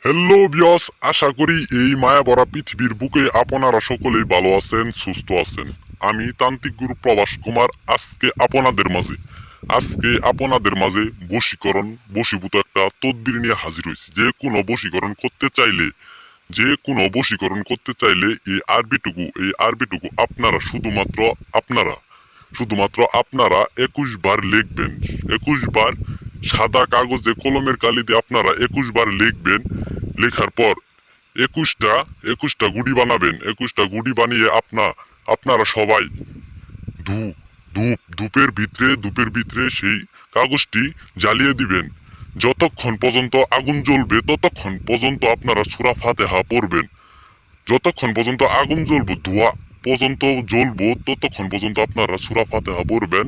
Hello বিয়স, আশা করি এই মায়া ভরা পৃথিবীর বুকে আপনারা সকলেই ভালো আছেন, সুস্থ আছেন। আমি তান্ত্রিক গুরু প্রবাস কুমার আজকে আপনাদের মাঝে বশীভূত একটা তদবির নিয়ে হাজির হয়েছি। যে কোনো বশীকরণ করতে চাইলে এই আরবিটুকু আপনারা 21 বার লিখবেন। 21 বার সাদা কাগজে কলমের কালি দিয়ে আপনারা 21 বার লিখবেন। লেখার পর একুশটা একুশটা গুটি বানাবেন। 21টা গুটি বানিয়ে আপনারা সবাই ধূপ ধূপের ভিতরে সেই কাগজটি জ্বালিয়ে দিবেন। যতক্ষণ পর্যন্ত আগুন জ্বলবে ততক্ষণ পর্যন্ত আপনারা সূরা ফাতিহা পড়বেন। যতক্ষণ পর্যন্ত আগুন জ্বলবো, ধোঁয়া পর্যন্ত জ্বলবো, ততক্ষণ পর্যন্ত আপনারা সূরা ফাতিহা পড়বেন।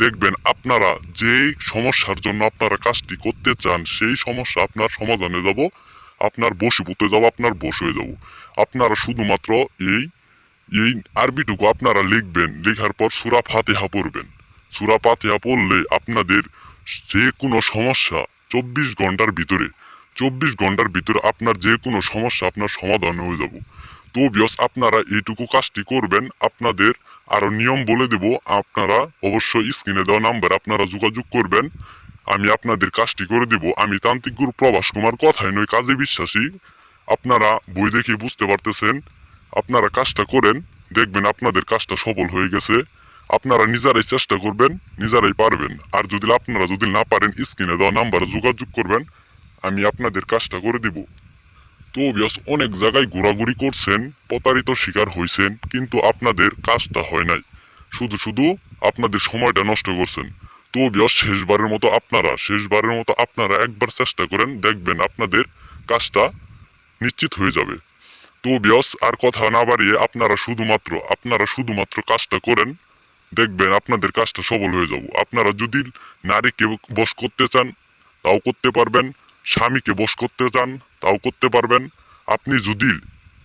দেখবেন আপনারা যেই সমস্যার জন্য আপনারা কাজটি করতে চান সেই সমস্যা আপনার সমাধানে যাব, আপনার বশীভূতে যাব, আপনার বশ হয়ে যাব। আপনারা শুধুমাত্র এই এই আরবিটুকু আপনারা লিখবেন। লেখার পর সূরা ফাতিহা পড়বেন। সূরা ফাতিহা পড়লে আপনাদের যে কোনো সমস্যা 24 ঘন্টার ভিতরে আপনার যে কোনো সমস্যা আপনার সমাধান হয়ে যাব। তো বিয়স, আপনারা এইটুকু কাজটি করবেন। আপনাদের আরো নিয়ম বলে দেব, আপনারা অবশ্যই স্ক্রিনে দেওয়া নাম্বার আপনারা যোগাযোগ করবেন। আমি আপনাদের কাজটি করে দিব। আমি তান্ত্রিক গুরু প্রবাস কুমার, কথায় নয় কাজে বিশ্বাসী। আপনারা বই দেখে বুঝতে পারতেছেন। আপনারা কাজটা করেন, দেখবেন আপনাদের কাজটা সফল হয়ে গেছে। আপনারা নিজেরাই চেষ্টা করবেন, নিজেরাই পারবেন। আর আপনারা যদি না পারেন, স্ক্রিনে দেওয়া নাম্বারে যোগাযোগ করবেন, আমি আপনাদের কাজটা করে দিব। তো বিয়াস, অনেক জায়গায় ঘোরাঘুরি করছেন, প্রতারিত শিকার হয়েছেন, কিন্তু আপনাদের কাজটা হয় নাই। শুধু শুধু আপনাদের সময়টা নষ্ট করছেন। তো বিয়াস, শেষবারের মতো আপনারা একবার চেষ্টা করেন, দেখবেন আপনাদের কাজটা নিশ্চিত হয়ে যাবে। তো বিয়াস, আর কথা না বাড়িয়ে আপনারা শুধুমাত্র কাজটা করেন, দেখবেন আপনাদের কাজটা সফল হয়ে যাব। আপনারা যদি নারীকে বশ করতে চান তাও করতে পারবেন, স্বামীকে বশ করতে চান তাও করতে পারবেন। আপনি যদি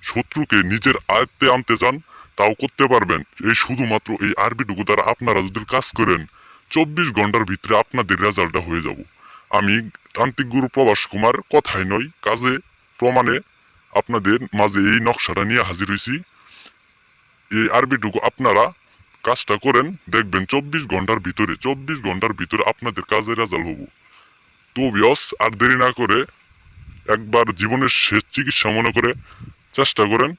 শত্রুকে নিজের আয়ত্তে আনতে চান তাও করতে পারবেন। শুধুমাত্র এই আরবিটুকু দ্বারা আপনারা যদি কাজ করেন, 24 ঘন্টার ভিতরে আপনাদের রেজাল্টটা হয়ে যাব। আমি তান্ত্রিক গুরু প্রবাস কুমার, কথায় নয় কাজে প্রমাণে আপনাদের মাঝে এই নকশাটা নিয়ে হাজির হয়েছি। এই আরবিটুকু আপনারা কাজটা করেন, দেখবেন 24 ঘন্টার ভিতরে আপনাদের কাজের রেজাল্ট হবো। তো বিয়স, আর দেরি না করে একবার জীবনের শেষ চিকিৎসা মনে করে চেষ্টা করেন,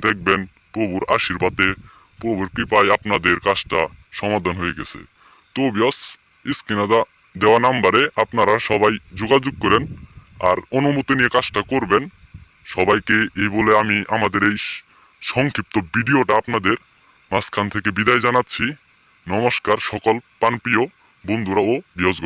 দেখবেন প্রভুর আশীর্বাদে, প্রভুর কৃপায় আপনাদের কাজটা সমাধান হয়ে গেছে। তো বিয়স, স্ক্রিনে দেওয়া নাম্বারে আপনারা সবাই যোগাযোগ করেন আর অনুমতি নিয়ে কাজটা করবেন। সবাইকে এই বলে আমি আমাদের এই সংক্ষিপ্ত ভিডিওটা আপনাদের মাঝখান থেকে বিদায় জানাচ্ছি। নমস্কার সকল প্রাণপ্রিয় বন্ধুরা ও বিয়সগণ।